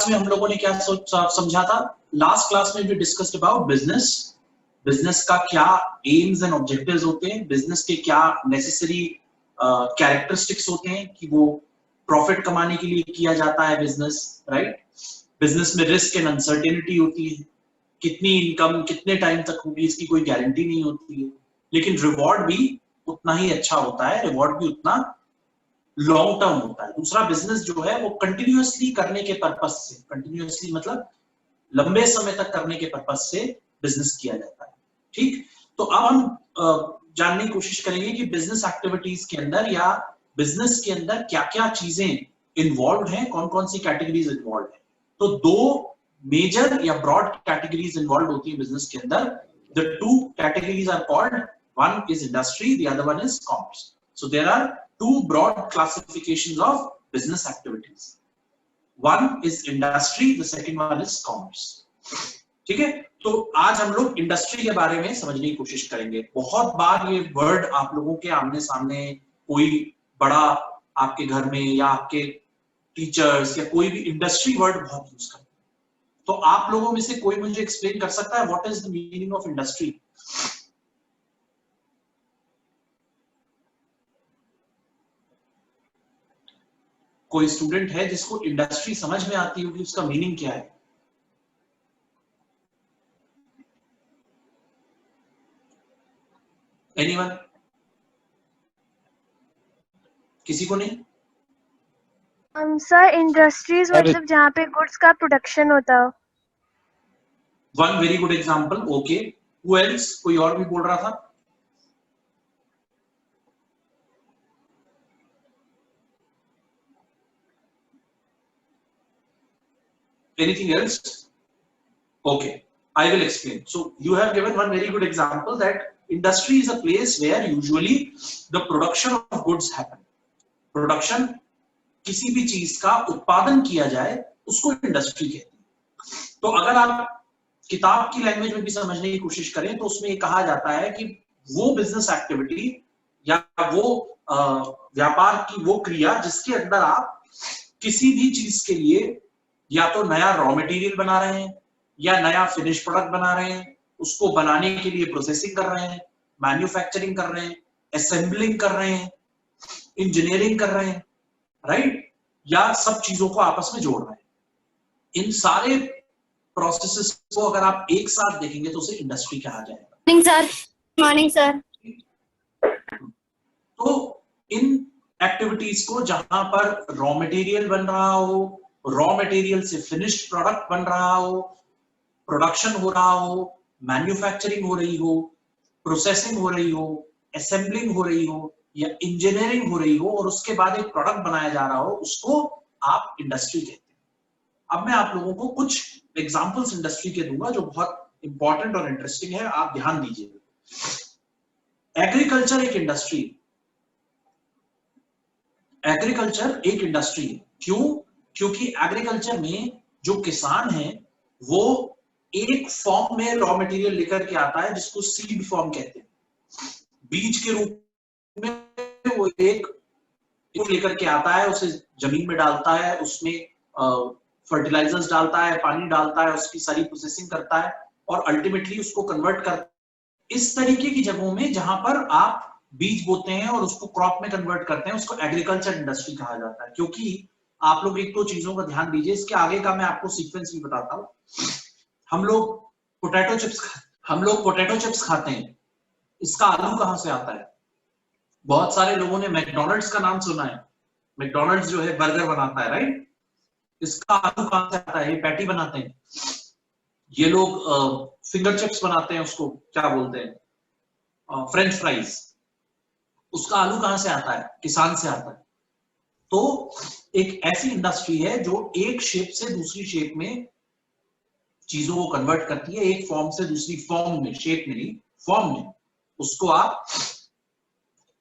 में हम लोगों ने क्या समझा था? लास्ट क्लास में भी डिस्कस्ड अबाउट बिजनेस का क्या एम्स एंड ऑब्जेक्टिव्स होते हैं, बिजनेस के क्या नेसेसरी कैरेक्टरिस्टिक्स होते हैं कि वो प्रॉफिट कमाने के लिए किया जाता है बिजनेस, राइट? बिजनेस में रिस्क एंड अनसर्टेनिटी होती है, कितनी इनकम कितने टाइम तक होगी इसकी कोई गारंटी नहीं होती है, लेकिन रिवॉर्ड भी उतना ही अच्छा होता है, रिवॉर्ड भी उतना लॉन्ग टर्म होता है। दूसरा, बिजनेस जो है वो कंटिन्यूअसली करने के पर्पस से, कंटिन्यूअसली मतलब लंबे समय तक करने के पर्पस से बिजनेस किया जाता है, ठीक? तो अब हम जानने की कोशिश करेंगे कि बिजनेस एक्टिविटीज के अंदर या बिजनेस के अंदर क्या क्या चीजें इन्वॉल्व हैं, कौन कौन सी कैटेगरीज इन्वॉल्व है। तो दो मेजर या ब्रॉड कैटेगरीज इन्वॉल्व होती है बिजनेस के अंदर। The two categories are called, one is industry, the other one is commerce. So there are two broad classifications of business activities. One is industry, the second one is commerce. ठीक है? तो आज हम लोग industry के बारे में समझने की कोशिश करेंगे। बहुत बार ये वर्ड आप लोगों के आमने सामने कोई बड़ा आपके घर में या आपके टीचर्स या कोई भी इंडस्ट्री वर्ड बहुत यूज करते हैं। तो आप लोगों में से कोई मुझे एक्सप्लेन कर सकता है what is the meaning of industry? कोई स्टूडेंट है जिसको इंडस्ट्री समझ में आती होगी, उसका मीनिंग क्या है? एनीवन? किसी को नहीं? सर इंडस्ट्रीज मतलब जहाँ पे गुड्स का प्रोडक्शन होता हो। One very good example, okay. Who else? कोई और भी बोल रहा था? Anything else? Okay, I will explain. So you have given one very good example that industry is a place where usually the production of goods happen. Production, किसी भी चीज का उत्पादन किया जाए उसको इंडस्ट्री कहते हैं। तो अगर आप किताब की लैंग्वेज में भी समझने की कोशिश करें तो उसमें ये कहा जाता है कि वो बिजनेस एक्टिविटी या वो व्यापार की वो क्रिया जिसके अंदर आप किसी भी चीज के लिए या तो नया रॉ मटेरियल बना रहे हैं या नया फिनिश प्रोडक्ट बना रहे हैं, उसको बनाने के लिए प्रोसेसिंग कर रहे हैं, मैन्युफैक्चरिंग कर रहे हैं, असेंबलिंग कर रहे हैं, इंजीनियरिंग कर रहे हैं, राइट? या सब चीजों को आपस में जोड़ रहे हैं। इन सारे प्रोसेसेस को अगर आप एक साथ देखेंगे तो उसे इंडस्ट्री कहा जाएगा। Morning sir. Morning sir. तो इन एक्टिविटीज को जहां पर रॉ मटेरियल बन रहा हो, रॉ मटेरियल से फिनिश्ड प्रोडक्ट बन रहा हो, प्रोडक्शन हो रहा हो, मैन्युफैक्चरिंग हो रही हो, प्रोसेसिंग हो रही हो, असेंबलिंग हो रही हो या इंजीनियरिंग हो रही हो और उसके बाद एक प्रोडक्ट बनाया जा रहा हो, उसको आप इंडस्ट्री कहते हैं। अब मैं आप लोगों को कुछ एग्जांपल्स इंडस्ट्री के दूंगा जो बहुत इंपॉर्टेंट और इंटरेस्टिंग है, आप ध्यान दीजिएगा। एग्रीकल्चर एक इंडस्ट्री, एग्रीकल्चर एक इंडस्ट्री है। क्यों? क्योंकि एग्रीकल्चर में जो किसान है वो एक फॉर्म में रॉ मटेरियल लेकर के आता है जिसको सीड फॉर्म कहते हैं। बीज के रूप में वो एक लेकर के आता है, उसे जमीन में डालता है, उसमें फर्टिलाइजर्स डालता है, पानी डालता है, उसकी सारी प्रोसेसिंग करता है और अल्टीमेटली उसको कन्वर्ट करता है। इस तरीके की जगहों में जहां पर आप बीज बोते हैं और उसको क्रॉप में कन्वर्ट करते हैं, उसको एग्रीकल्चर इंडस्ट्री कहा जाता है। क्योंकि आप लोग एक दो चीजों का ध्यान दीजिए, इसके आगे का मैं आपको सीक्वेंस भी बताता हूँ। हम लोग पोटैटो चिप्स खाते हैं, इसका आलू कहां से आता है? बहुत सारे लोगों ने मैकडॉनल्ड्स का नाम सुना है। मैकडॉनल्ड्स जो है बर्गर बनाता है, राइट? इसका आलू कहां से आता है? ये पैटी बनाते हैं। ये लोग फिंगर चिप्स बनाते हैं, उसको क्या बोलते हैं? French fries. उसका आलू कहां से आता है? किसान से आता है। तो एक ऐसी इंडस्ट्री है जो एक शेप से दूसरी शेप में चीजों को कन्वर्ट करती है, एक फॉर्म से दूसरी फॉर्म में, शेप में नहीं, फॉर्म में। उसको आप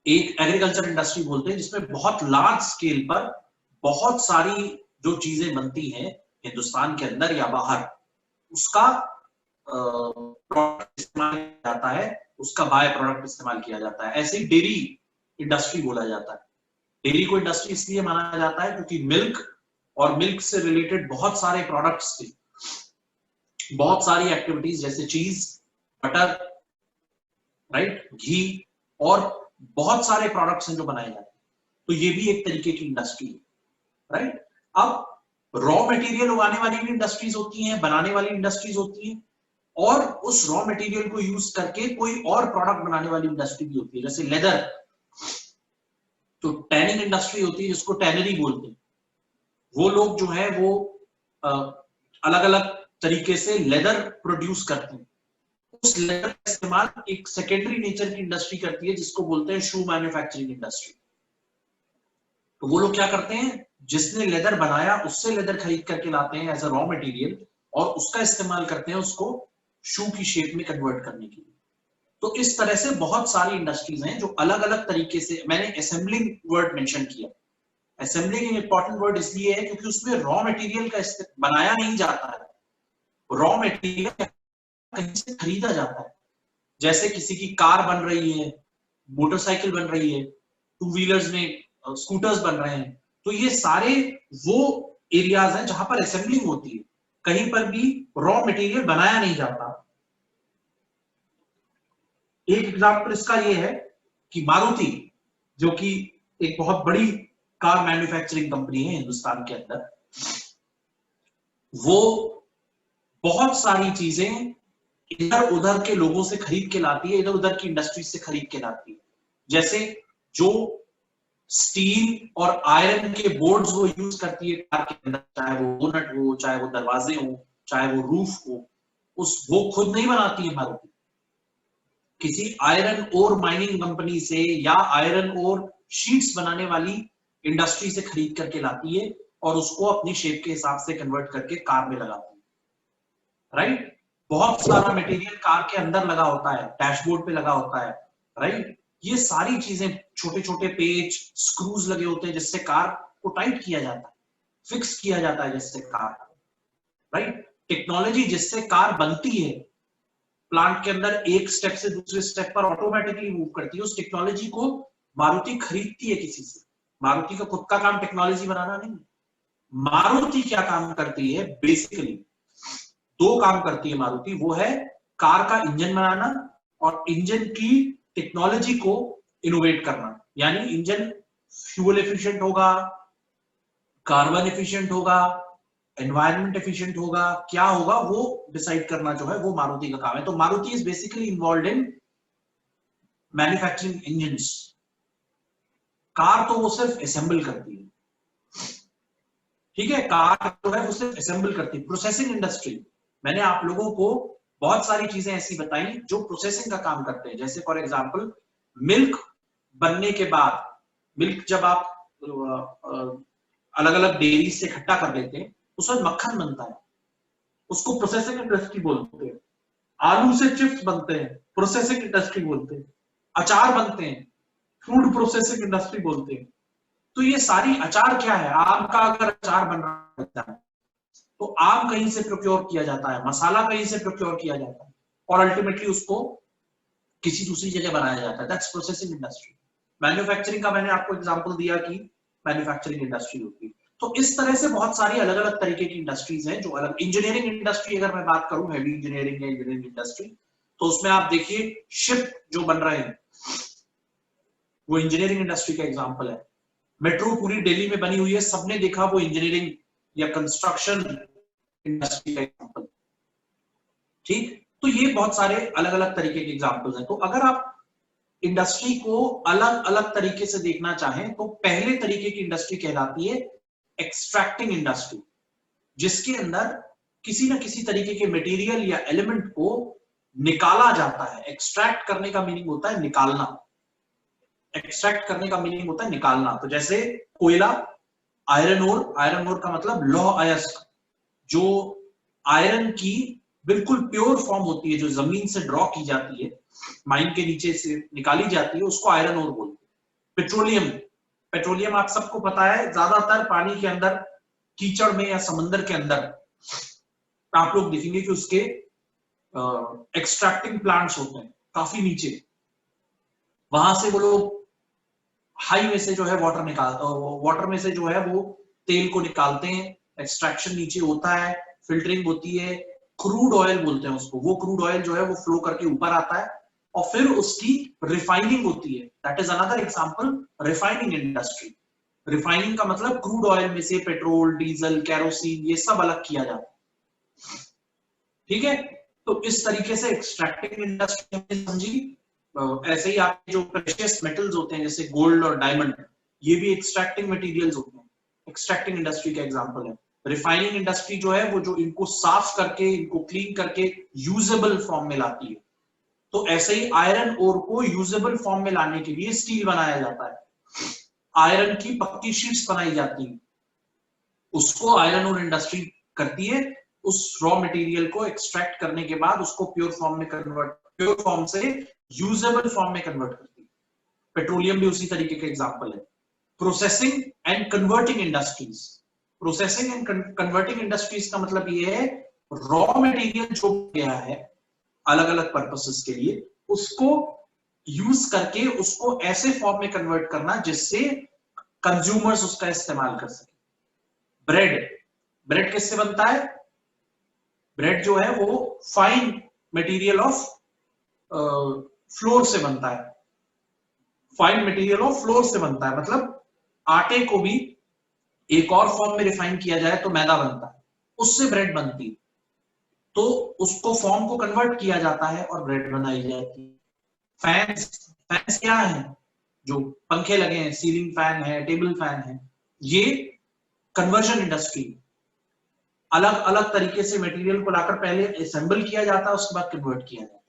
एक एग्रीकल्चर इंडस्ट्री बोलते हैं जिसमें बहुत लार्ज स्केल पर बहुत सारी जो चीजें बनती हैं हिंदुस्तान के अंदर या बाहर, उसका प्रोडक्ट इस्तेमाल किया जाता है, उसका बाय प्रोडक्ट इस्तेमाल किया जाता है। ऐसे ही डेयरी इंडस्ट्री बोला जाता है। डेयरी को इंडस्ट्री इसलिए माना जाता है क्योंकि मिल्क और मिल्क से रिलेटेड बहुत सारे प्रोडक्ट्स थे, बहुत सारी एक्टिविटीज जैसे चीज, बटर, राइट, घी और बहुत सारे प्रोडक्ट्स हैं जो बनाए जाते हैं। तो ये भी एक तरीके की इंडस्ट्री है, राइट। अब रॉ मटेरियल उगाने वाली भी इंडस्ट्रीज होती हैं, बनाने वाली इंडस्ट्रीज होती हैं, और उस रॉ मटेरियल को यूज करके कोई और प्रोडक्ट बनाने वाली इंडस्ट्री भी होती है, जैसे लेदर। तो टैनिंग इंडस्ट्री होती है जिसको टैनरी बोलते हैं। वो लोग जो है वो अलग अलग तरीके से लेदर प्रोड्यूस करते हैं। उस लेदर का इस्तेमाल एक सेकेंडरी नेचर की इंडस्ट्री करती है जिसको बोलते हैं शू मैन्युफैक्चरिंग इंडस्ट्री। तो वो लोग क्या करते हैं, जिसने लेदर बनाया उससे लेदर खरीद करके लाते हैं एज अ रॉ मटेरियल, और उसका इस्तेमाल करते हैं उसको शू की शेप में कन्वर्ट करने के लिए। तो इस तरह से बहुत सारी इंडस्ट्रीज हैं जो अलग अलग तरीके से, मैंने असेंबलिंग वर्ड मेंशन किया। असेंबलिंग एक इंपॉर्टेंट वर्ड इसलिए है क्योंकि उसमें रॉ मटेरियल का बनाया नहीं जाता है, रॉ मटेरियल कहीं से खरीदा जाता है। जैसे किसी की कार बन रही है, मोटरसाइकिल बन रही है, टू व्हीलर्स में स्कूटर्स बन रहे हैं, तो ये सारे वो एरियाज हैं जहां पर असेंबलिंग होती है, कहीं पर भी रॉ मटेरियल बनाया नहीं जाता। एक एग्जांपल इसका ये है कि मारुति, जो कि एक बहुत बड़ी कार मैन्युफैक्चरिंग कंपनी है हिंदुस्तान के अंदर, वो बहुत सारी चीजें इधर उधर के लोगों से खरीद के लाती है, इधर उधर की इंडस्ट्री से खरीद के लाती है। जैसे जो स्टील और आयरन के बोर्ड्स वो यूज करती है कार के अंदर, चाहे वो बोनट हो, चाहे वो दरवाजे हो, चाहे वो रूफ हो, वो खुद नहीं बनाती है मारुति। किसी आयरन ओर माइनिंग कंपनी से या आयरन ओर शीट्स बनाने वाली इंडस्ट्री से खरीद करके लाती है और उसको अपनी शेप के हिसाब से कन्वर्ट करके कार में लगाती है, राइट। बहुत सारा मटेरियल कार के अंदर लगा होता है, डैशबोर्ड पे लगा होता है, राइट। ये सारी चीजें, छोटे छोटे पेच, स्क्रूज लगे होते हैं जिससे कार को टाइट किया जाता है, फिक्स किया जाता है जिससे कार, राइट। टेक्नोलॉजी जिससे कार बनती है, प्लांट के अंदर एक स्टेप से दूसरे स्टेप पर ऑटोमेटिकली मूव करती है, उस टेक्नोलॉजी को मारुति खरीदती है किसी से। मारुति का खुद का काम टेक्नोलॉजी बनाना नहीं है। मारुति क्या काम करती है, बेसिकली दो काम करती है मारुति, वो है कार का इंजन बनाना और इंजन की टेक्नोलॉजी को इनोवेट करना। यानी इंजन फ्यूल एफिशिएंट होगा, कार्बन एफिशिएंट होगा, एनवायरमेंट एफिशिएंट होगा, क्या होगा वो डिसाइड करना जो है वो मारुति का काम है। तो Maruti is basically involve in manufacturing engines. Car तो वो सिर्फ असेंबल करती है, ठीक है, कार जो है वो सिर्फ असेंबल करती है। प्रोसेसिंग इंडस्ट्री, मैंने आप लोगों को बहुत सारी चीजें ऐसी बताई जो प्रोसेसिंग का काम करते हैं। जैसे फॉर एग्जांपल मिल्क बनने के बाद, मिल्क जब आप अलग अलग डेयरी से इकट्ठा कर लेते हैं, उसमें मक्खन बनता है, उसको प्रोसेसिंग इंडस्ट्री बोलते हैं। आलू से चिप्स बनते हैं, प्रोसेसिंग इंडस्ट्री बोलते हैं। अचार बनते हैं, फूड प्रोसेसिंग इंडस्ट्री बोलते हैं। तो ये सारी, अचार क्या है, आम का अगर अचार बन रहा है तो आम कहीं से प्रोक्योर किया जाता है, मसाला कहीं से प्रोक्योर किया जाता है, और अल्टीमेटली उसको किसी दूसरी जगह बनाया जाता है। That's processing industry. मैन्युफैक्चरिंग का मैंने आपको एग्जांपल दिया कि मैन्युफैक्चरिंग इंडस्ट्री होती है। तो इस तरह से बहुत सारी अलग अलग तरीके की इंडस्ट्रीज हैं जो अलग। इंजीनियरिंग इंडस्ट्री अगर मैं बात करूं, हैवी इंजीनियरिंग या इंजीनियरिंग इंडस्ट्री, तो उसमें आप देखिए शिप जो बन रहे हैं वो इंजीनियरिंग इंडस्ट्री का एग्जांपल है। मेट्रो पूरी दिल्ली में बनी हुई है, सबने देखा, वो इंजीनियरिंग या कंस्ट्रक्शन इंडस्ट्री का एग्जांपल, ठीक। तो ये बहुत सारे अलग अलग तरीके के एग्जांपल्स हैं। तो अगर आप इंडस्ट्री को अलग अलग तरीके से देखना चाहें तो पहले तरीके की इंडस्ट्री कहलाती है एक्सट्रैक्टिंग इंडस्ट्री, जिसके अंदर किसी ना किसी तरीके के मटेरियल या एलिमेंट को निकाला जाता है। एक्सट्रैक्ट करने का मीनिंग होता है निकालना, एक्सट्रैक्ट करने का मीनिंग होता है निकालना। तो जैसे कोयला, आयरन ओर, आयरन ओर का मतलब लौह अयस्क, जो आयरन की बिल्कुल प्योर फॉर्म होती है, जो जमीन से ड्रॉ की जाती है, माइन के नीचे से निकाली जाती है, उसको आयरन ओर बोलते हैं। पेट्रोलियम, पेट्रोलियम आप सबको पता है, ज्यादातर पानी के अंदर, कीचड़ में या समंदर के अंदर आप लोग देखेंगे कि उसके एक्सट्रैक्टिंग प्लांट्स होते हैं काफी नीचे, वहां से वो लोग हाई में से जो है वाटर में से जो है वो तेल को निकालते हैं, एक्सट्रैक्शन नीचे होता है, फिल्टरिंग होती है, क्रूड ऑयल बोलते हैं उसको, वो क्रूड ऑयल जो है वो फ्लो करके ऊपर आता है और फिर उसकी रिफाइनिंग होती है। That is another example, refining industry. Refining का मतलब क्रूड ऑयल में से पेट्रोल, डीजल, केरोसिन ये सब अलग किया जाता है, ठीक है। तो इस तरीके से एक्सट्रैक्टिंग इंडस्ट्री समझी। ऐसे ही आपके जो प्रेशियस मेटल्स होते हैं जैसे गोल्ड और डायमंड, ये भी एक्सट्रैक्टिंग मटेरियल्स होते हैं, एक्सट्रैक्टिंग इंडस्ट्री का एग्जांपल है। रिफाइनिंग इंडस्ट्री जो है वो जो इनको साफ करके, इनको क्लीन करके यूजेबल फॉर्म में लाती है। तो ऐसे ही आयरन ओर को यूजेबल फॉर्म में लाने के लिए स्टील बनाया जाता है, आयरन की पक्की शीट्स बनाई जाती है, उसको आयरन ओर इंडस्ट्री करती है। उस रॉ मटेरियल को एक्सट्रैक्ट करने के बाद उसको प्योर फॉर्म में कन्वर्ट, प्योर फॉर्म से यूजेबल फॉर्म में कन्वर्ट करती है। पेट्रोलियम भी उसी तरीके का एग्जांपल है। Processing and converting industries, processing and converting industries का मतलब ये है रॉ मटेरियल जो गया है अलग अलग पर्पसेस के लिए, उसको यूज करके उसको ऐसे फॉर्म में कन्वर्ट करना जिससे कंज्यूमर्स उसका इस्तेमाल कर सके। ब्रेड, ब्रेड किससे बनता है? ब्रेड जो है वो फाइन मटेरियल ऑफ फ्लोर से बनता है, फाइन मटेरियल ऑफ फ्लोर से बनता है, मतलब आटे को भी एक और फॉर्म में रिफाइन किया जाए तो मैदा बनता है, उससे ब्रेड बनती है। तो उसको फॉर्म को कन्वर्ट किया जाता है और ब्रेड बनाई जाती है। फैंस, फैंस क्या है? जो पंखे लगे हैं, सीलिंग फैन है, टेबल फैन है, ये कन्वर्जन इंडस्ट्री, अलग अलग तरीके से मटेरियल को लाकर पहले असेंबल किया जाता है, उसके बाद कन्वर्ट किया जाता है,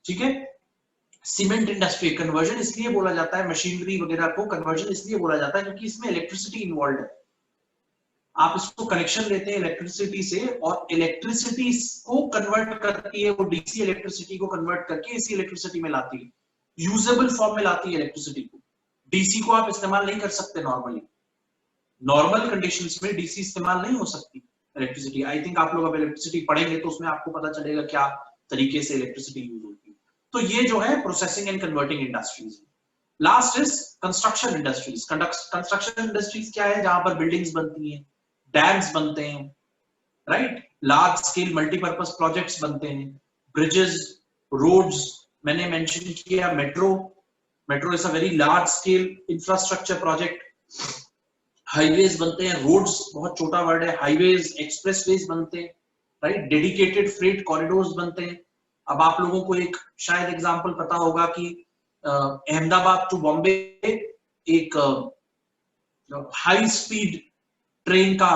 ठीक है। सीमेंट इंडस्ट्री, कन्वर्जन इसलिए बोला जाता है, मशीनरी वगैरह को कन्वर्जन इसलिए बोला जाता है क्योंकि इसमें इलेक्ट्रिसिटी इन्वॉल्व है। आप इसको कनेक्शन लेते हैं इलेक्ट्रिसिटी से और इलेक्ट्रिसिटी को कन्वर्ट करती है, वो डीसी इलेक्ट्रिसिटी को कन्वर्ट करके एसी इलेक्ट्रिसिटी में लाती है, यूजेबल फॉर्म में लाती है इलेक्ट्रिसिटी को। डीसी को आप इस्तेमाल नहीं कर सकते नॉर्मली, नॉर्मल कंडीशंस में डीसी इस्तेमाल नहीं हो सकती इलेक्ट्रिसिटी। आई थिंक आप लोग अब इलेक्ट्रिसिटी पढ़ेंगे तो उसमें आपको पता चलेगा क्या तरीके से इलेक्ट्रिसिटी यूज होती है। तो ये जो है processing and converting industries. Last is construction industries. Construction industries क्या है? जहां पर बिल्डिंग्स बनती हैं, डैम्स बनते हैं, right, large scale multipurpose projects बनते हैं, ब्रिजेस, रोड्स, मैंने मेंशन किया metro, metro is a very large scale infrastructure project, highways बनते हैं, रोड्स बहुत छोटा वर्ड है, हाईवेज, एक्सप्रेसवेज बनते हैं, राइट, डेडिकेटेड फ्रेट कॉरिडोर्स बनते हैं। अब आप लोगों को एक शायद एग्जांपल पता होगा कि अहमदाबाद टू बॉम्बे एक हाई स्पीड ट्रेन का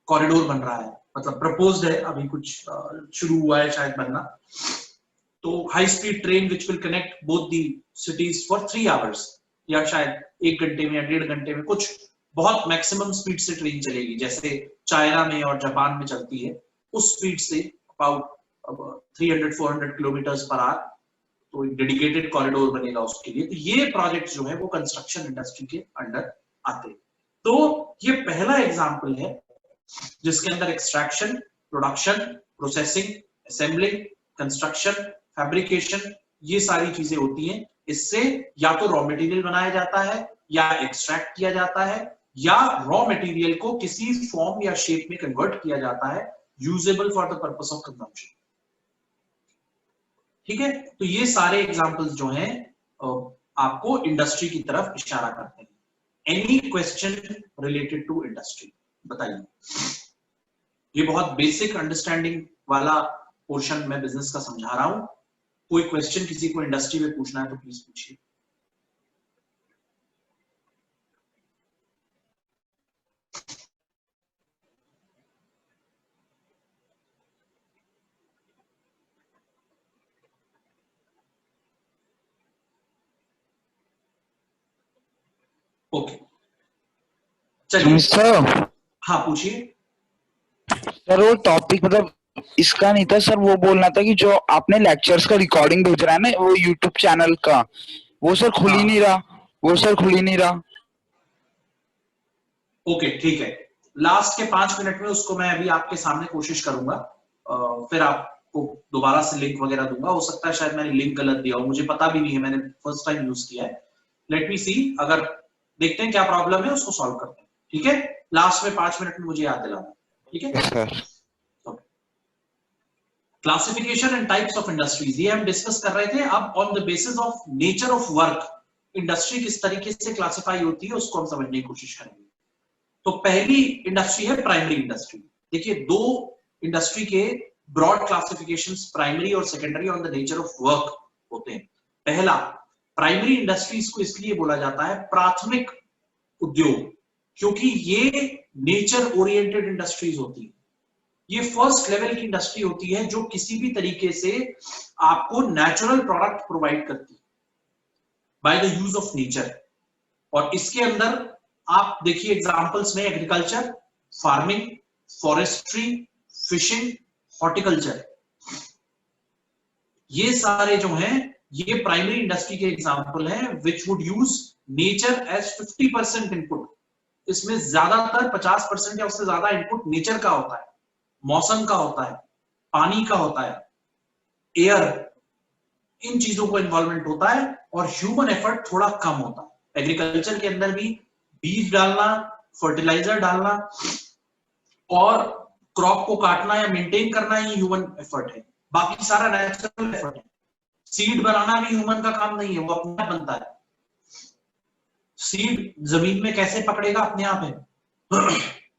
कॉरिडोर बन रहा है, मतलब प्रपोज्ड है, अभी कुछ शुरू हुआ है शायद बनना। तो high speed train which will connect both the cities for 3 hours, या शायद 1 घंटे में या 1.5 घंटे में, कुछ बहुत मैक्सिमम स्पीड से ट्रेन चलेगी, जैसे चाइना में और जापान में चलती है उस स्पीड से, अबाउट 300-400 किलोमीटर पर आवर। तो एक डेडिकेटेड कॉरिडोर बनेगा उसके लिए। तो ये प्रोजेक्ट जो है वो कंस्ट्रक्शन इंडस्ट्री के अंडर आते हैं। तो ये पहला एग्जांपल है जिसके अंदर extraction, production, processing, assembling, construction, fabrication, ये सारी चीजें होती हैं। इससे या तो रॉ मटेरियल बनाया जाता है, या एक्सट्रैक्ट किया जाता है, या रॉ मटेरियल को किसी फॉर्म या शेप में कन्वर्ट किया जाता है, usable for the purpose of consumption, ठीक है। तो ये सारे एग्जांपल्स जो हैं आपको इंडस्ट्री की तरफ इशारा करते हैं। Any question related to industry बताइए। ये बहुत बेसिक अंडरस्टैंडिंग वाला पोर्शन मैं बिजनेस का समझा रहा हूं। कोई क्वेश्चन किसी को इंडस्ट्री में पूछना है तो प्लीज पूछिए। ओके, चलिए सर। हाँ पूछिए। सर वो टॉपिक मतलब इसका नहीं था सर, वो बोलना था कि जो आपने लेक्चर्स का रिकॉर्डिंग भेज रहा है ना वो यूट्यूब चैनल का, वो सर खुल ही नहीं रहा, वो सर खुल ही नहीं रहा। ओके ठीक है, लास्ट के 5 मिनट में उसको मैं अभी आपके सामने कोशिश करूंगा, फिर आपको दोबारा से लिंक वगैरह दूंगा। हो सकता है शायद मैंने लिंक गलत दिया हो, मुझे पता भी नहीं है, मैंने फर्स्ट टाइम यूज किया है। लेट मी सी, अगर देखते हैं क्या प्रॉब्लम है उसको सॉल्व करते हैं। ठीक है, लास्ट में 5 मिनट में मुझे याद दिलाना, ठीक है sir. Classification and types of industries, ये हम डिस्कस कर रहे थे। अब on the basis of nature of work industry किस तरीके से क्लासिफाई होती है उसको हम समझने की कोशिश करेंगे। तो पहली इंडस्ट्री है प्राइमरी इंडस्ट्री। देखिए, दो इंडस्ट्री के ब्रॉड क्लासिफिकेशंस प्राइमरी और secondary on the nature of work होते हैं। पहला, प्राइमरी इंडस्ट्रीज को इसलिए बोला जाता है प्राथमिक उद्योग, क्योंकि ये नेचर ओरिएंटेड इंडस्ट्रीज होती है। ये फर्स्ट लेवल की इंडस्ट्री होती है जो किसी भी तरीके से आपको नेचुरल प्रोडक्ट प्रोवाइड करती है by the use of nature. और इसके अंदर आप देखिए एग्जांपल्स में agriculture, farming, forestry, fishing, horticulture, ये सारे जो हैं ये प्राइमरी इंडस्ट्री के एग्जांपल हैं which would use nature as 50% input. इसमें ज्यादातर 50% या उससे ज्यादा इनपुट नेचर का होता है, मौसम का होता है, पानी का होता है, एयर, इन चीजों को इन्वॉल्वमेंट होता है और ह्यूमन एफर्ट थोड़ा कम होता है। एग्रीकल्चर के अंदर भी बीज डालना, फर्टिलाइजर डालना और क्रॉप को काटना या मेंटेन करना ही ह्यूमन एफर्ट है, बाकी सारा नेचुरल एफर्ट है। सीड बनाना भी ह्यूमन का काम नहीं है, वो अपने आप बनता है। सीड जमीन में कैसे पकड़ेगा, अपने आप है।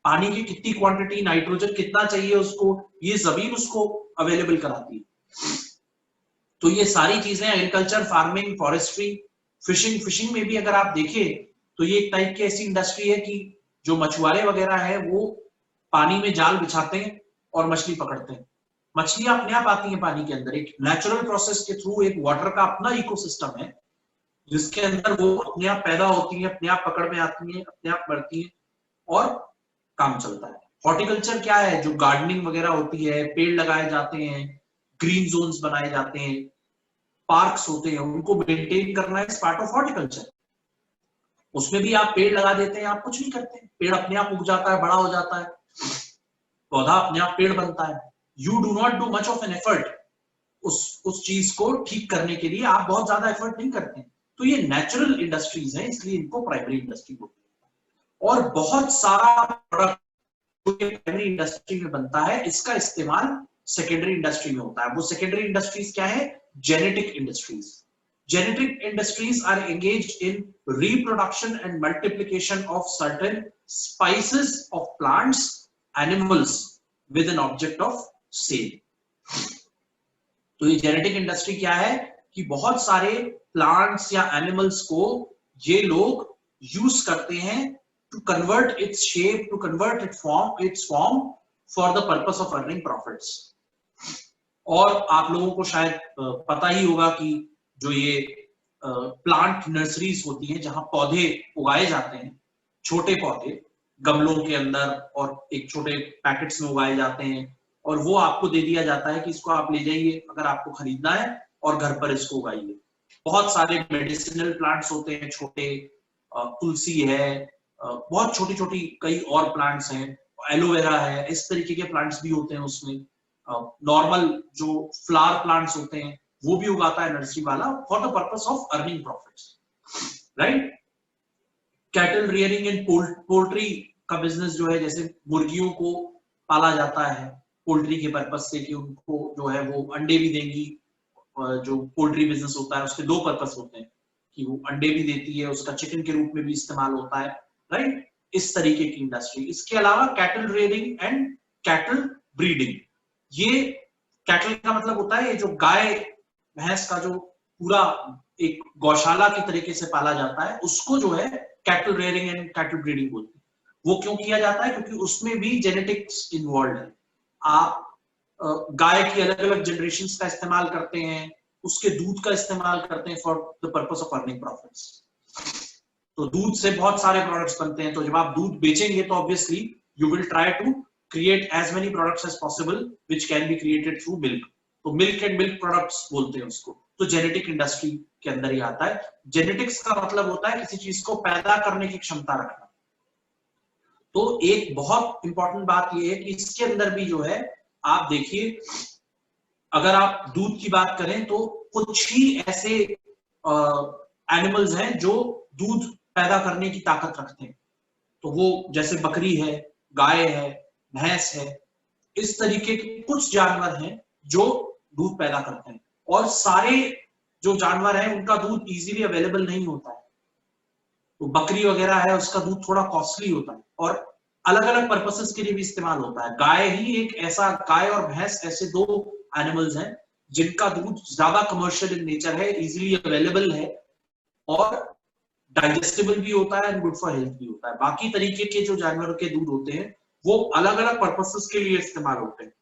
पानी की कितनी क्वांटिटी, नाइट्रोजन कितना चाहिए उसको, ये जमीन उसको अवेलेबल कराती है। तो ये सारी चीजें agriculture, farming, forestry, fishing, fishing में भी अगर आप देखें तो ये एक टाइप की ऐसी इंडस्ट्री है कि जो मछुआरे वगैरह है वो पानी में जाल बिछाते हैं और मछली पकड़ते हैं। मछलियां अपने आप आती हैं पानी के अंदर, एक नेचुरल प्रोसेस के थ्रू, एक वाटर का अपना इकोसिस्टम है जिसके अंदर वो अपने आप पैदा होती हैं, अपने आप पकड़ में आती हैं, अपने आप बढ़ती हैं और काम चलता है। हॉर्टिकल्चर क्या है, जो गार्डनिंग वगैरह होती है, पेड़ लगाए जाते हैं, ग्रीन जोन्स बनाए जाते हैं, पार्क्स होते हैं, उनको मेंटेन करना इज पार्ट ऑफ हॉर्टिकल्चर। उसमें भी आप पेड़ लगा देते हैं, आप कुछ नहीं करते, पेड़ अपने आप उग जाता है, बड़ा हो जाता है, पौधा अपने आप पेड़ बनता है। You do not do much of an effort उस चीज को ठीक करने के लिए, आप बहुत ज्यादा एफर्ट नहीं करते। तो ये नेचुरल इंडस्ट्रीज है, इसलिए इनको प्राइमरी इंडस्ट्री बोलते हैं। और बहुत सारा प्रोडक्ट प्राइमरी इंडस्ट्री में बनता है, इसका इस्तेमाल सेकेंडरी इंडस्ट्री में होता है। वो सेकेंडरी इंडस्ट्रीज क्या है, genetic industries. Genetic industries are engaged in reproduction and multiplication of certain spices of plants, animals with an object of sale. तो ये जेनेटिक इंडस्ट्री क्या है कि बहुत सारे प्लांट्स या एनिमल्स को ये लोग यूज करते हैं to convert its shape, to convert its form for the purpose of earning profits. और आप लोगों को शायद पता ही होगा कि जो ये प्लांट नर्सरीज होती हैं जहां पौधे उगाए जाते हैं, छोटे पौधे गमलों के अंदर और एक छोटे पैकेट्स में उगाए जाते हैं और वो आपको दे दिया जाता है कि इसको आप ले जाइए अगर आपको खरीदना है और घर पर इसको उगाइए। बहुत सारे मेडिसिनल प्लांट्स होते हैं छोटे, तुलसी है, बहुत छोटी छोटी कई और प्लांट्स हैं, एलोवेरा है, इस तरीके के प्लांट्स भी होते हैं उसमें। नॉर्मल जो फ्लावर प्लांट्स होते हैं वो भी उगाता है नर्सरी वाला for the purpose of earning profits, right. Cattle rearing and poultry का बिजनेस जो है, जैसे मुर्गियों को पाला जाता है पोल्ट्री के पर्पस से कि उनको जो है वो अंडे भी देंगी। जो पोल्ट्री बिजनेस होता है उसके दो पर्पस होते हैं कि वो अंडे भी देती है, उसका चिकन के रूप में भी इस्तेमाल होता है, राइट। इस तरीके की इंडस्ट्री। इसके अलावा cattle rearing and cattle breeding. ये कैटल का मतलब होता है ये जो गाय भैंस का जो पूरा एक गौशाला की तरीके से पाला जाता है उसको जो है cattle rearing and cattle breeding बोलते हैं। वो क्यों किया जाता है, क्योंकि उसमें भी जेनेटिक्स इन्वॉल्व है। आप गाय की अलग अलग जनरेशंस का इस्तेमाल करते हैं, उसके दूध का इस्तेमाल करते हैं for the purpose of earning profits. तो दूध से बहुत सारे प्रोडक्ट्स बनते हैं, तो जब आप दूध बेचेंगे तो obviously you will try to create as many products as possible which can be created through milk. तो मिल्क एंड मिल्क प्रोडक्ट्स बोलते हैं उसको। तो जेनेटिक इंडस्ट्री के अंदर ही आता है। जेनेटिक्स का मतलब होता है किसी चीज को पैदा करने की क्षमता रखना। तो एक बहुत इंपॉर्टेंट बात यह है कि इसके अंदर भी जो है आप देखिए, अगर आप दूध की बात करें तो कुछ ही ऐसे एनिमल्स हैं जो दूध पैदा करने की ताकत रखते हैं। तो वो जैसे बकरी है, गाय है, भैंस है, इस तरीके के कुछ जानवर हैं जो दूध पैदा करते हैं, और सारे जो जानवर हैं उनका दूध इजीली अवेलेबल नहीं होता है। तो बकरी वगैरह है, उसका दूध थोड़ा कॉस्टली होता है और अलग अलग पर्पसेस के लिए भी इस्तेमाल होता है। गाय ही एक ऐसा, गाय और भैंस ऐसे दो एनिमल्स हैं जिनका दूध ज्यादा कमर्शियल इन नेचर है, इजीली अवेलेबल है और डाइजेस्टेबल भी होता है एंड गुड फॉर हेल्थ भी होता है। बाकी तरीके के जो जानवरों के दूध होते हैं वो अलग अलग पर्पसेस के लिए इस्तेमाल होते हैं,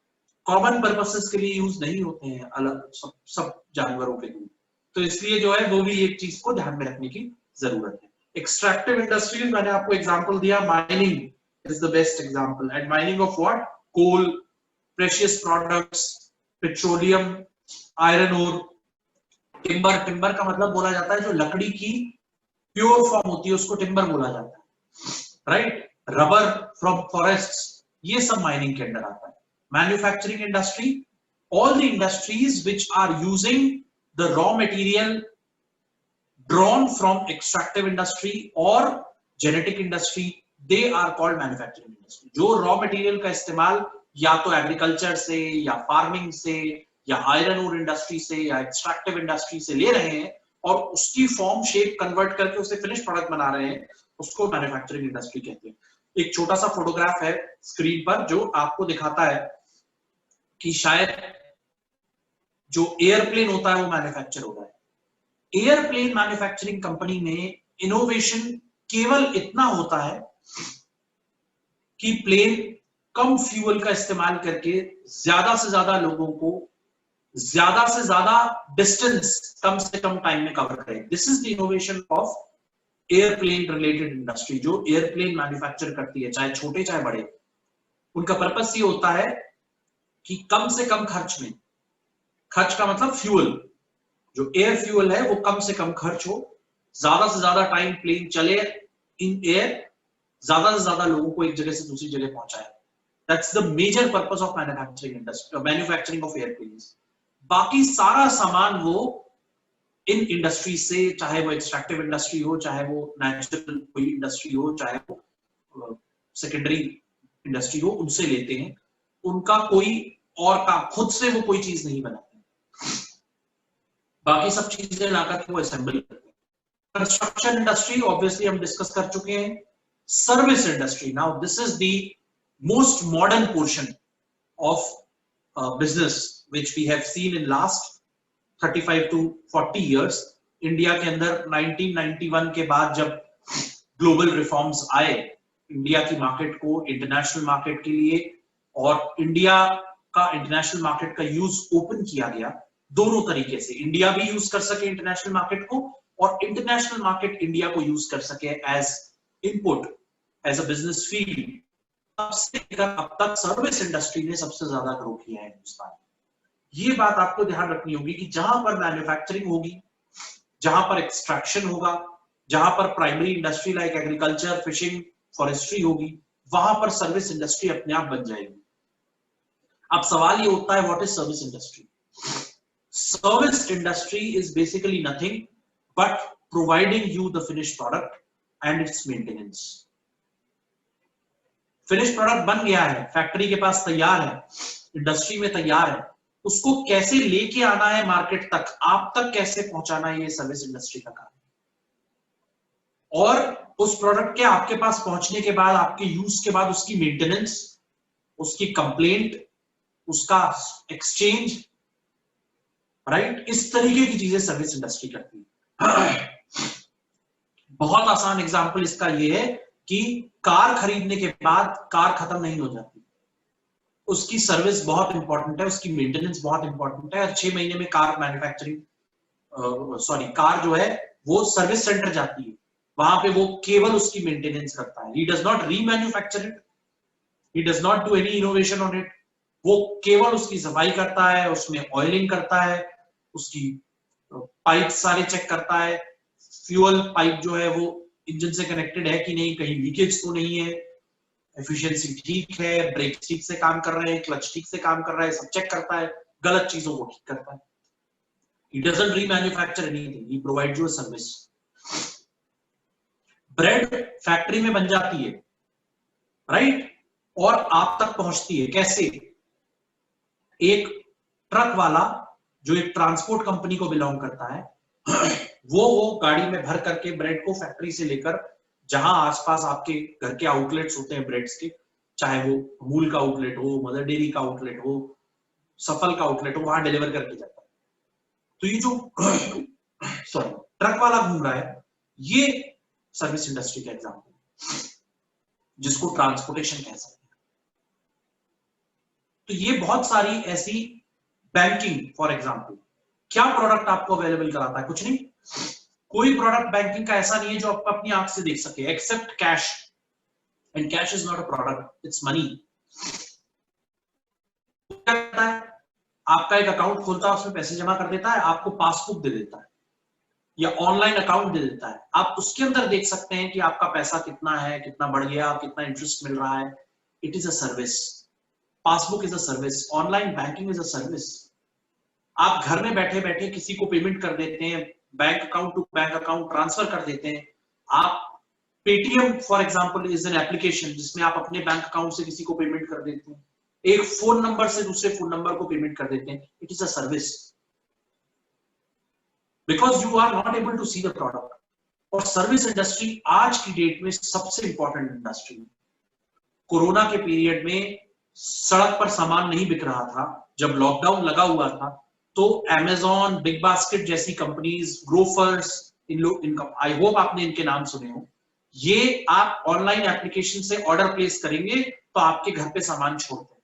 कॉमन पर्पसेस के लिए यूज नहीं होते हैं अलग सब जानवरों के दूध। तो इसलिए जो है वो भी एक चीज को ध्यान में रखने की जरूरत है। एक्सट्रैक्टिव इंडस्ट्रीज, मैंने आपको एग्जांपल दिया, mining is the best example. And mining of what? Coal, precious products, petroleum, iron ore, timber. Timber का मतलब बोला जाता है जो लकड़ी की प्योर फॉर्म होती है उसको टिम्बर बोला जाता है, राइट? रबर फ्रॉम फॉरेस्ट्स, ये सब माइनिंग के अंदर आता है। Manufacturing industry, all the industries which are using the raw material drawn from extractive industry or genetic industry, they are called manufacturing industry। जो raw material का इस्तेमाल या तो एग्रीकल्चर से या फार्मिंग से या आयरन ओर इंडस्ट्री से या एक्सट्रैक्टिव इंडस्ट्री से ले रहे हैं और उसकी फॉर्म शेप कन्वर्ट करके उसे फिनिश प्रोडक्ट बना रहे हैं, उसको मैन्युफैक्चरिंग इंडस्ट्री कहते हैं। एक छोटा सा फोटोग्राफ है स्क्रीन पर जो आपको दिखाता है कि शायद जो एयरप्लेन होता है वो मैन्युफैक्चर हो रहा है। एयरप्लेन मैन्युफैक्चरिंग कंपनी में इनोवेशन केवल इतना होता है कि प्लेन कम फ्यूल का इस्तेमाल करके ज्यादा से ज्यादा लोगों को ज्यादा से ज्यादा डिस्टेंस कम से कम टाइम में कवर करे। This is the innovation of airplane related industry. जो एयरप्लेन मैन्युफैक्चर करती है, चाहे छोटे चाहे बड़े, उनका पर्पस ये होता है कि कम से कम खर्च में, खर्च का मतलब फ्यूल, जो एयर फ्यूल है वो कम से कम खर्च हो, ज्यादा से ज्यादा टाइम प्लेन चले इन एयर, ज्यादा से ज्यादा लोगों को एक जगह से दूसरी जगह पहुंचाए। That's the major purpose of manufacturing industry, manufacturing of airplanes. बाकी सारा सामान वो इन इंडस्ट्री से, चाहे वो एक्सट्रैक्टिव इंडस्ट्री हो, चाहे वो नेचुरल कोई इंडस्ट्री हो, चाहे वो सेकेंडरी इंडस्ट्री हो, उनसे लेते हैं। उनका कोई और काम, खुद से वो कोई चीज नहीं बनाते, बाकी सब चीजें लाकर वो असेंबल करते हैं। कंस्ट्रक्शन इंडस्ट्री ऑब्वियसली हम डिस्कस कर चुके हैं। Service industry, now this is the most modern portion of business which we have seen in last 35 to 40 years। India के अंदर 1991 के बाद जब ग्लोबल रिफॉर्म्स आए इंडिया की मार्केट को इंटरनेशनल मार्केट के लिए, और इंडिया का इंटरनेशनल मार्केट का यूज ओपन किया गया दोनों तरीके से, इंडिया भी यूज कर सके इंटरनेशनल मार्केट को और इंटरनेशनल मार्केट इंडिया को यूज कर सके as input, as a business field. तब से लेकर अब तक सर्विस इंडस्ट्री ने सबसे ज्यादा ग्रो किया है हिंदुस्तान में। ये बात आपको ध्यान रखनी होगी कि जहां पर मैन्युफैक्चरिंग होगी, जहां पर एक्सट्रैक्शन होगा, जहां पर primary industry like agriculture, fishing, forestry होगी, वहां पर सर्विस इंडस्ट्री अपने आप बन जाएगी। अब सवाल ये होता है, what is service industry? Service industry is basically nothing but providing you the finish product and it's maintenance. Finish product बन गया है, फैक्ट्री के पास तैयार है, इंडस्ट्री में तैयार है, उसको कैसे लेके आना है मार्केट तक, आप तक कैसे पहुंचाना है, ये सर्विस इंडस्ट्री का काम। और उस प्रोडक्ट के आपके पास पहुंचने के बाद, आपके यूज के बाद उसकी मेंटेनेंस, उसकी कंप्लेंट, उसका एक्सचेंज, राइट, इस तरीके की चीजें सर्विस इंडस्ट्री करती है। बहुत आसान एग्जांपल इसका ये है कि कार खरीदने के बाद कार खत्म नहीं हो जाती, उसकी सर्विस बहुत इंपॉर्टेंट है, उसकी मेंटेनेंस बहुत इंपॉर्टेंट है। और 6 महीने में कार मैन्युफैक्चरिंग कार जो है वो सर्विस सेंटर जाती है, वहां पे वो केवल उसकी मेंटेनेंस करता है। He does not remanufacture it, he does not do any innovation on it, वो केवल उसकी सफाई करता है, उसमें ऑयलिंग करता है, उसकी पाइप सारे चेक करता है, फ्यूल पाइप जो है वो इंजन से कनेक्टेड है कि नहीं, कहीं लीकेज तो नहीं है, एफिशिएंसी ठीक है, ब्रेक ठीक से काम कर रहे हैं, क्लच ठीक से काम कर रहा है, सब चेक करता है, गलत चीजों को ठीक करता है। He doesn't remanufacture anything, he provides you a service। Bread factory में बन जाती है, राइट, और आप तक पहुंचती है कैसे? एक ट्रक वाला जो एक ट्रांसपोर्ट कंपनी को बिलोंग करता है, वो गाड़ी में भर करके ब्रेड को फैक्ट्री से लेकर जहां आसपास आपके घर के आउटलेट्स होते हैं ब्रेड्स के, चाहे वो अमूल का आउटलेट हो, मदर डेयरी का आउटलेट हो, सफल का आउटलेट हो, वहां डिलीवर करके जाता है। तो ये जो सॉरी ट्रक वाला घूम रहा है, ये सर्विस इंडस्ट्री का एग्जाम्पल जिसको ट्रांसपोर्टेशन कह सकते हैं। तो ये बहुत सारी ऐसी, बैंकिंग फॉर एग्जाम्पल, क्या प्रोडक्ट आपको अवेलेबल कराता है? कुछ नहीं, कोई प्रोडक्ट बैंकिंग का ऐसा नहीं है जो आप अपनी आंख से देख सके, except cash, and cash is not a product, it's money. क्या करता है? आपका एक अकाउंट खोलता है, उसमें पैसे जमा कर देता है, आपको पासबुक दे देता है या ऑनलाइन अकाउंट दे देता है, आप उसके अंदर देख सकते हैं कि आपका पैसा कितना है, कितना बढ़ गया, कितना इंटरेस्ट मिल रहा है। It is a service. Passbook is a service, online banking is a service. आप घर में बैठे बैठे किसी को पेमेंट कर देते हैं, bank account to bank account transfer कर देते हैं। आप Paytm for example is an application जिसमें आप अपने बैंक अकाउंट से किसी को पेमेंट कर देते हैं, एक फोन नंबर से दूसरे फोन नंबर को पेमेंट कर देते हैं। It is a service because you are not able to see the product. और सर्विस इंडस्ट्री आज की डेट में सबसे इंपॉर्टेंट इंडस्ट्री है। कोरोना के पीरियड में सड़क पर सामान नहीं बिक रहा था, जब लॉकडाउन लगा हुआ था, तो Amazon, बिग बास्केट जैसी कंपनीज, ग्रोफर्स, इनका आई होप आपने इनके नाम सुने हो, ये आप ऑनलाइन एप्लीकेशन से ऑर्डर प्लेस करेंगे तो आपके घर पे सामान छोड़ते हैं।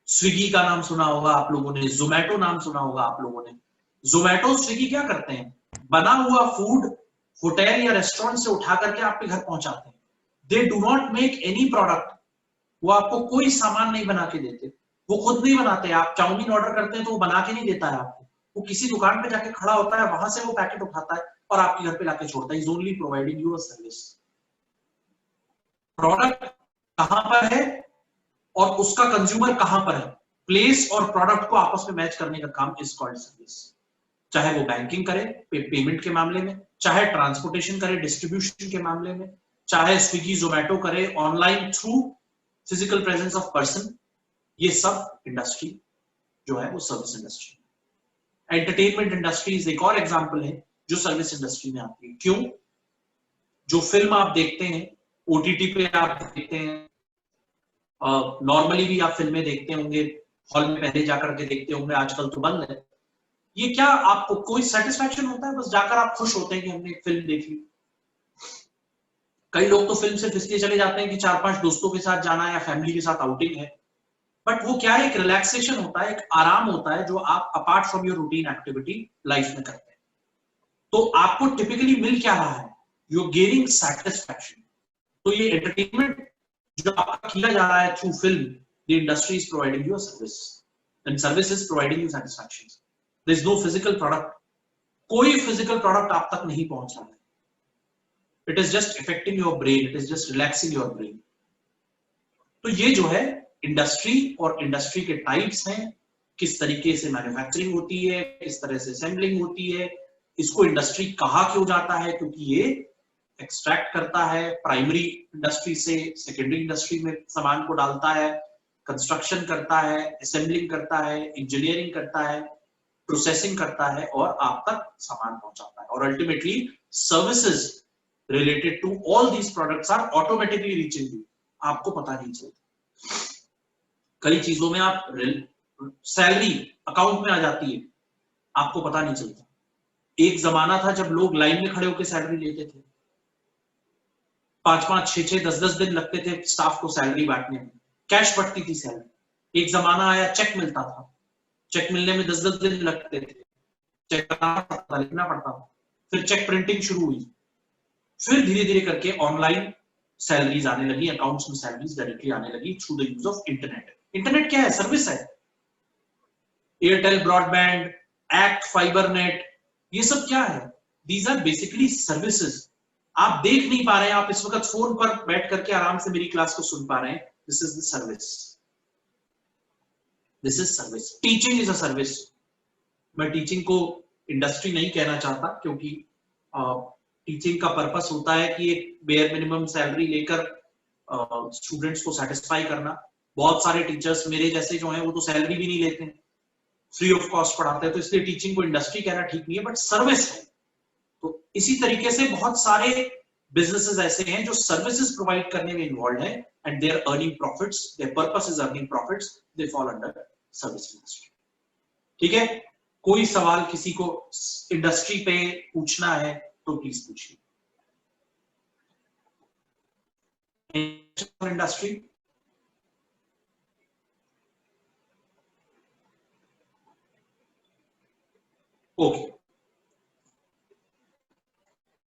स्विगी का नाम सुना होगा आप लोगों ने, जोमैटो नाम सुना होगा आप लोगों ने। जोमैटो, स्विगी क्या करते हैं? बना हुआ फूड होटल या रेस्टोरेंट से उठा करके आपके घर पहुंचाते हैं। They do not make any product, वो आपको कोई सामान नहीं बना के देते, वो खुद नहीं बनाते। आप चाउमीन ऑर्डर करते हैं तो वो बना के नहीं देता है आपको, वो किसी दुकान पे जाके खड़ा होता है, वहां से वो पैकेट उठाता है और आपके घर पे लाके छोड़ता है। Is only providing you a service. Product कहां पर है और उसका कंज्यूमर कहां पर है, प्लेस और प्रोडक्ट को आपस में मैच करने का काम इज कॉल्ड सर्विस। चाहे वो बैंकिंग करे पेमेंट के मामले में, चाहे ट्रांसपोर्टेशन करे डिस्ट्रीब्यूशन के मामले में, चाहे स्विगी जोमैटो करे online through physical presence of person, ये सब इंडस्ट्री जो है वो सर्विस इंडस्ट्री। एंटरटेनमेंट इंडस्ट्रीज एक और एग्जांपल है जो सर्विस इंडस्ट्री में आती है। क्यों? जो फिल्म आप देखते हैं ओटीटी पे आप देखते हैं, नॉर्मली भी आप फिल्में देखते होंगे, हॉल में पहले जाकर के देखते होंगे, आजकल तो बंद है। ये क्या आपको कोई सेटिस्फैक्शन होता है? बस जाकर आप खुश होते हैं कि हमने एक फिल्म देख ली। कई लोग तो फिल्म सिर्फ इसलिए चले जाते हैं कि 4-5 दोस्तों के साथ जाना है या फैमिली के साथ आउटिंग है, बट वो क्या है, एक रिलैक्सेशन होता है, एक आराम होता है जो आप apart from your routine activity life में करते हैं। तो आपको टिपिकली मिल क्या रहा है? You are gaining satisfaction. तो ये एंटरटेनमेंट जो आपका किया जा रहा है through film, the industry is providing you a service and service is providing you satisfaction. There is no physical product, कोई फिजिकल प्रोडक्ट आप तक नहीं पहुंच रहा है। It is just affecting your brain, it is just relaxing your brain. तो ये जो है इंडस्ट्री और इंडस्ट्री के टाइप्स हैं, किस तरीके से मैन्युफैक्चरिंग होती है, किस तरह से असेंबलिंग होती है, इसको इंडस्ट्री कहा क्यों जाता है, क्योंकि ये एक्सट्रैक्ट करता है प्राइमरी इंडस्ट्री से, सेकेंडरी इंडस्ट्री में सामान को डालता है, कंस्ट्रक्शन करता है, असेंबलिंग करता है, इंजीनियरिंग करता है, प्रोसेसिंग करता है और आप तक सामान पहुंचाता है। और ultimately services related to all these products are automatically reaching you, आपको पता नहीं चलता। कई चीजों में आप सैलरी अकाउंट में आ जाती है, आपको पता नहीं चलता। एक जमाना था जब लोग लाइन में खड़े होकर सैलरी लेते थे, 5-5, 6-6, 10-10 दिन लगते थे स्टाफ को सैलरी बांटने में, कैश बढ़ती थी सैलरी। एक जमाना आया चेक मिलता था, चेक मिलने में 10-10 दिन लगते थे, चेक लिखना पड़ता था। फिर चेक प्रिंटिंग शुरू हुई, फिर धीरे धीरे करके ऑनलाइन सैलरीज आने लगी, अकाउंट्स में सैलरीज डायरेक्टली आने लगी through the use of internet. Internet क्या है? सर्विस है। एयरटेल ब्रॉडबैंड, एक्ट, फाइबरनेट, ये सब क्या है? These are basically services. आप देख नहीं पा रहे हैं, आप इस वक्त फोन पर बैठ करके आराम से मेरी क्लास को सुन पा रहे हैं, this is the service, this is service. Teaching is a service. मैं टीचिंग को इंडस्ट्री नहीं कहना चाहता, क्योंकि टीचिंग का पर्पस होता है कि एक बेयर मिनिमम सैलरी लेकर स्टूडेंट्स को सेटिस्फाई करना। बहुत सारे टीचर्स मेरे जैसे जो हैं वो तो सैलरी भी नहीं लेते हैं, फ्री ऑफ कॉस्ट पढ़ाते हैं, तो इसलिए टीचिंग को इंडस्ट्री कहना ठीक नहीं है, बट सर्विस है। तो इसी तरीके से बहुत सारे बिजनेसेस ऐसे हैं जो सर्विसेज प्रोवाइड करने में इन्वॉल्व है and they are earning profits, their purpose is earning profits, they fall under service industry. ठीक है, कोई सवाल किसी को इंडस्ट्री पे पूछना है तो प्लीज पूछिए। Industry okay